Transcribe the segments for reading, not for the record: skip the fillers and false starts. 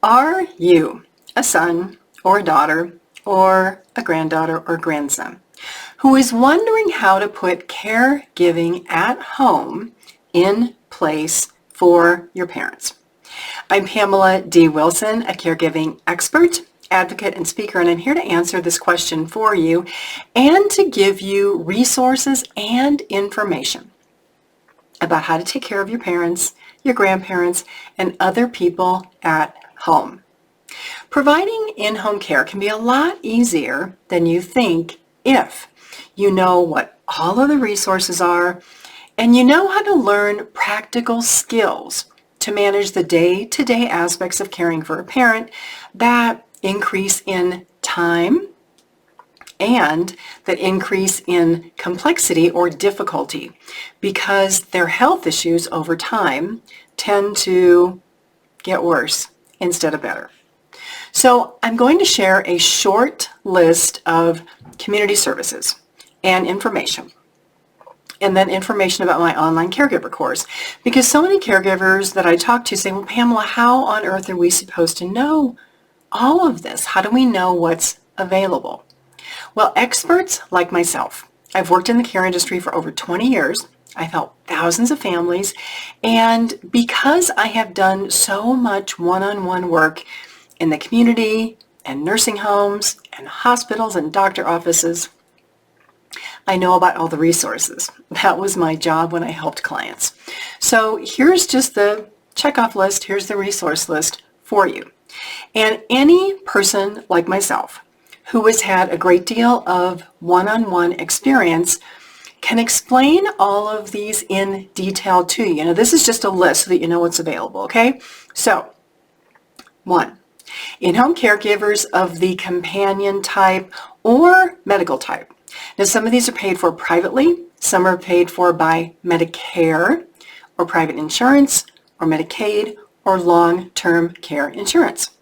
Are you a son or a daughter or a granddaughter or grandson who is wondering how to put caregiving at home in place for your parents? I'm Pamela D Wilson, a caregiving expert, advocate, and speaker, and I'm here to answer this question for you and to give you resources and information about how to take care of your parents, your grandparents, and other people at home. Providing in-home care can be a lot easier than you think if you know what all of the resources are and you know how to learn practical skills to manage the day-to-day aspects of caring for a parent that increase in time and that increase in complexity or difficulty because their health issues over time tend to get worse instead of better. So I'm going to share a short list of community services and information, and then information about my online caregiver course, because so many caregivers that I talk to say, well, Pamela, how on earth are we supposed to know all of this? How do we know what's available? Well, experts like myself, I've worked in the care industry for over 20 years. I've helped thousands of families, and because I have done so much one-on-one work in the community and nursing homes and hospitals and doctor offices, I know about all the resources. That was my job when I helped clients. So here's just the checkoff list. Here's the resource list for you. And any person like myself who has had a great deal of one-on-one experience can explain all of these in detail to you. Now, this is just a list so that you know what's available, okay? So, 1, in-home caregivers of the companion type or medical type. Now, some of these are paid for privately, some are paid for by Medicare or private insurance or Medicaid or long-term care insurance.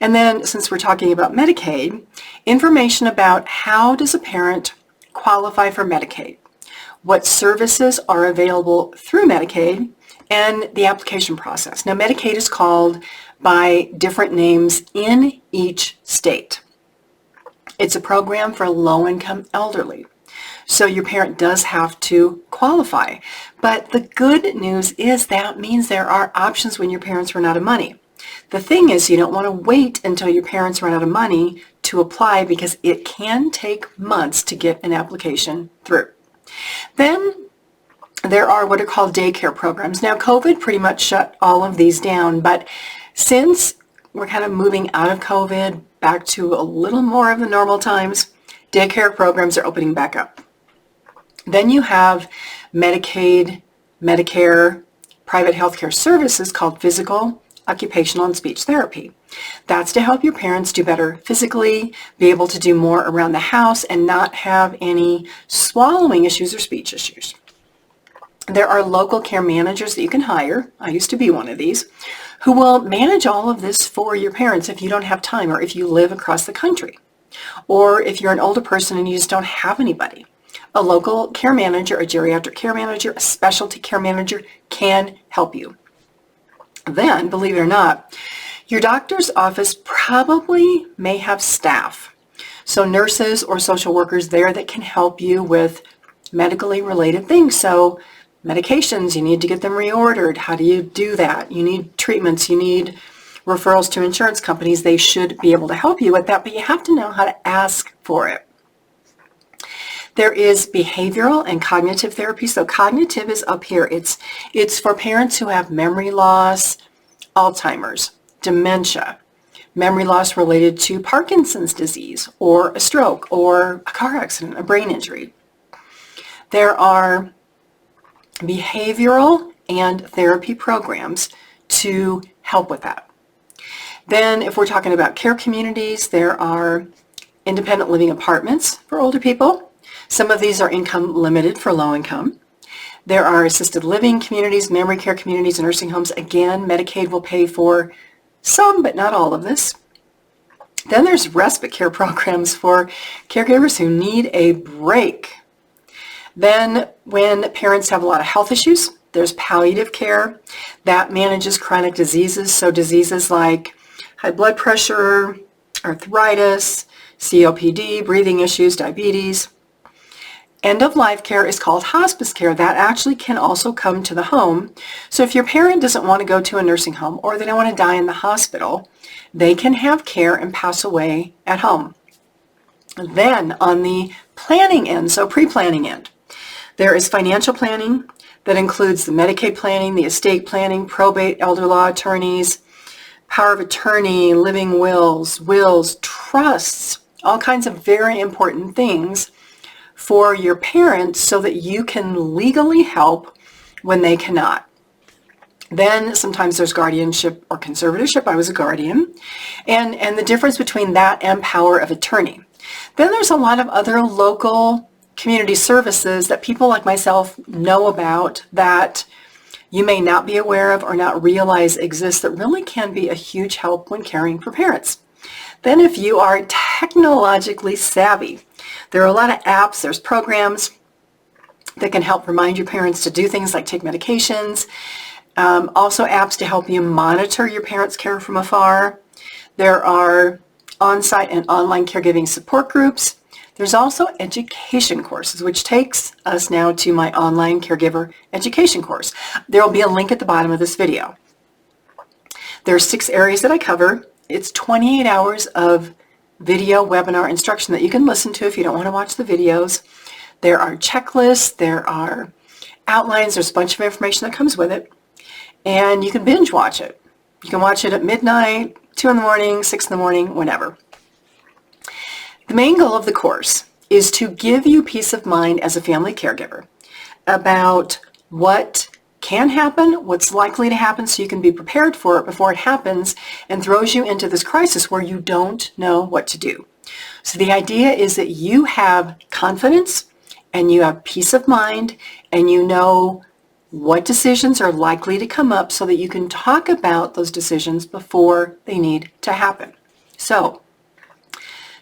And then, since we're talking about Medicaid, information about how does a parent qualify for Medicaid, what services are available through Medicaid, and the application process. Now, Medicaid is called by different names in each state. It's a program for low-income elderly. So your parent does have to qualify. But the good news is that means there are options when your parents run out of money. The thing is, you don't want to wait until your parents run out of money to apply because it can take months to get an application through. Then there are what are called daycare programs. Now, COVID pretty much shut all of these down, but since we're kind of moving out of COVID back to a little more of the normal times, daycare programs are opening back up. Then you have Medicaid, Medicare, private healthcare services called physical, occupational, and speech therapy. That's to help your parents do better physically, be able to do more around the house, and not have any swallowing issues or speech issues. There are local care managers that you can hire. I used to be one of these, who will manage all of this for your parents if you don't have time or if you live across the country. Or if you're an older person and you just don't have anybody. A local care manager, a geriatric care manager, a specialty care manager can help you. Then, believe it or not, your doctor's office probably may have staff. So nurses or social workers there that can help you with medically related things. So medications, you need to get them reordered. How do you do that? You need treatments. You need referrals to insurance companies. They should be able to help you with that, but you have to know how to ask for it. There is behavioral and cognitive therapy. So cognitive is up here. It's for parents who have memory loss, Alzheimer's, dementia, memory loss related to Parkinson's disease or a stroke or a car accident, a brain injury. There are behavioral and therapy programs to help with that. Then if we're talking about care communities, there are independent living apartments for older people. Some of these are income limited for low income. There are assisted living communities, memory care communities, and nursing homes. Again, Medicaid will pay for some, but not all of this. Then there's respite care programs for caregivers who need a break. Then when parents have a lot of health issues, there's palliative care that manages chronic diseases. So diseases like high blood pressure, arthritis, COPD, breathing issues, diabetes. End-of-life care is called hospice care. That actually can also come to the home. So if your parent doesn't want to go to a nursing home or they don't want to die in the hospital, they can have care and pass away at home. Then on the planning end, so pre-planning end, there is financial planning that includes the Medicaid planning, the estate planning, probate, elder law attorneys, power of attorney, living wills, trusts, all kinds of very important things for your parents so that you can legally help when they cannot. Then sometimes there's guardianship or conservatorship. I was a guardian. And the difference between that and power of attorney. Then there's a lot of other local community services that people like myself know about that you may not be aware of or not realize exist that really can be a huge help when caring for parents. Then if you are technologically savvy, there are a lot of apps, there's programs that can help remind your parents to do things like take medications. Also apps to help you monitor your parents' care from afar. There are on-site and online caregiving support groups. There's also education courses, which takes us now to my online caregiver education course. There will be a link at the bottom of this video. There are 6 areas that I cover. It's 28 hours of video webinar instruction that you can listen to if you don't want to watch the videos. There are checklists, there are outlines, there's a bunch of information that comes with it, and you can binge watch it. You can watch it at midnight, 2 in the morning, 6 in the morning, whenever. The main goal of the course is to give you peace of mind as a family caregiver about what can happen, what's likely to happen, so you can be prepared for it before it happens and throws you into this crisis where you don't know what to do. So the idea is that you have confidence and you have peace of mind and you know what decisions are likely to come up so that you can talk about those decisions before they need to happen. So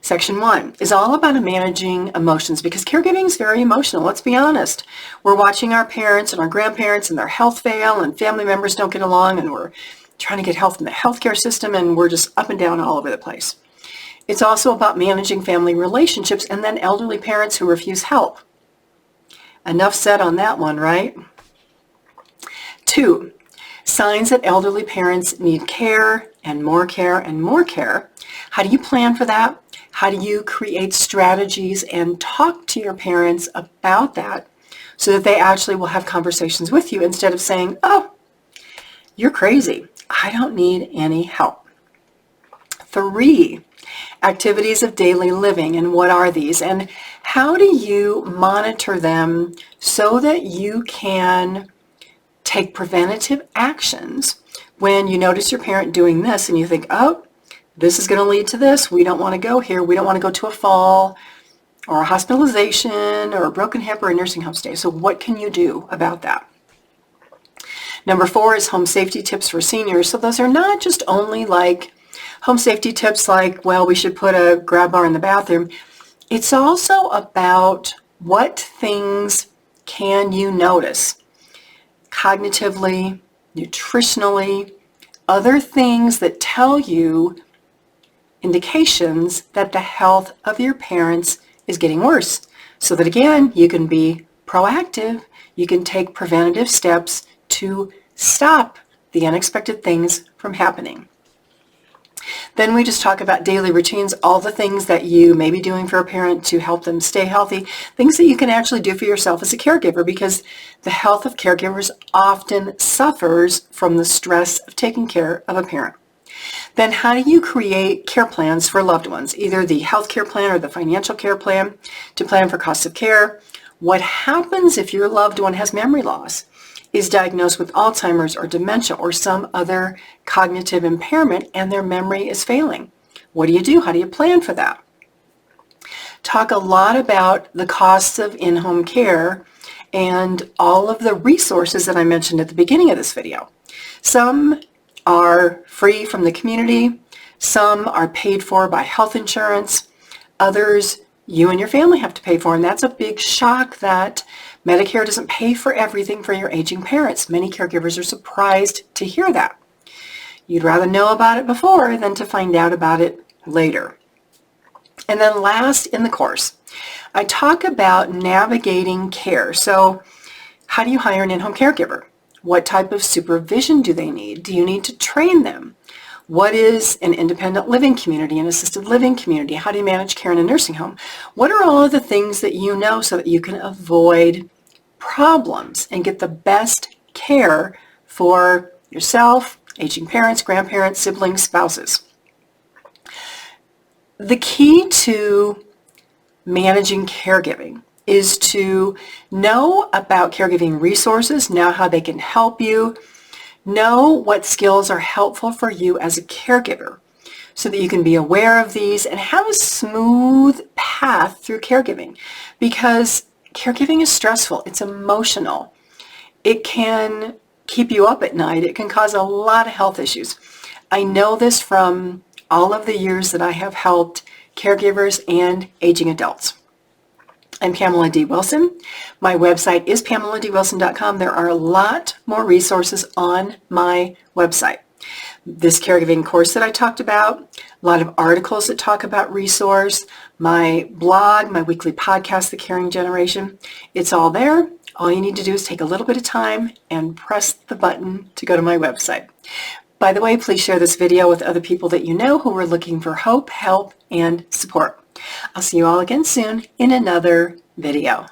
Section 1 is all about managing emotions because caregiving is very emotional. Let's be honest. We're watching our parents and our grandparents and their health fail and family members don't get along and we're trying to get help in the healthcare system and we're just up and down all over the place. It's also about managing family relationships and then elderly parents who refuse help. Enough said on that one, right? 2, signs that elderly parents need care and more care and more care. How do you plan for that? How do you create strategies and talk to your parents about that so that they actually will have conversations with you instead of saying, oh, you're crazy. I don't need any help. 3, activities of daily living. And what are these? And how do you monitor them so that you can take preventative actions when you notice your parent doing this and you think, oh, this is going to lead to this. We don't want to go here. We don't want to go to a fall or a hospitalization or a broken hip or a nursing home stay. So what can you do about that? Number 4 is home safety tips for seniors. So those are not just only like home safety tips like, well, we should put a grab bar in the bathroom. It's also about what things can you notice cognitively, nutritionally, other things that tell you indications that the health of your parents is getting worse. So that again, you can be proactive, you can take preventative steps to stop the unexpected things from happening. Then we just talk about daily routines, all the things that you may be doing for a parent to help them stay healthy, things that you can actually do for yourself as a caregiver because the health of caregivers often suffers from the stress of taking care of a parent. Then how do you create care plans for loved ones, either the health care plan or the financial care plan to plan for costs of care? What happens if your loved one has memory loss, is diagnosed with Alzheimer's or dementia or some other cognitive impairment and their memory is failing? What do you do? How do you plan for that? Talk a lot about the costs of in-home care and all of the resources that I mentioned at the beginning of this video. Some are free from the community, some are paid for by health insurance, others you and your family have to pay for, and that's a big shock that Medicare doesn't pay for everything for your aging parents. Many caregivers are surprised to hear that. You'd rather know about it before than to find out about it later. And then last in the course, I talk about navigating care. So how do you hire an in-home caregiver? What type of supervision do they need? Do you need to train them? What is an independent living community, an assisted living community? How do you manage care in a nursing home? What are all of the things that you know so that you can avoid problems and get the best care for yourself, aging parents, grandparents, siblings, spouses? The key to managing caregiving is to know about caregiving resources, know how they can help you, know what skills are helpful for you as a caregiver so that you can be aware of these and have a smooth path through caregiving, because caregiving is stressful. It's emotional. It can keep you up at night. It can cause a lot of health issues. I know this from all of the years that I have helped caregivers and aging adults. I'm Pamela D Wilson. My website is PamelaDWilson.com. There are a lot more resources on my website. This caregiving course that I talked about, a lot of articles that talk about resource, my blog, my weekly podcast, The Caring Generation. It's all there. All you need to do is take a little bit of time and press the button to go to my website. By the way, please share this video with other people that you know who are looking for hope, help, and support. I'll see you all again soon in another video.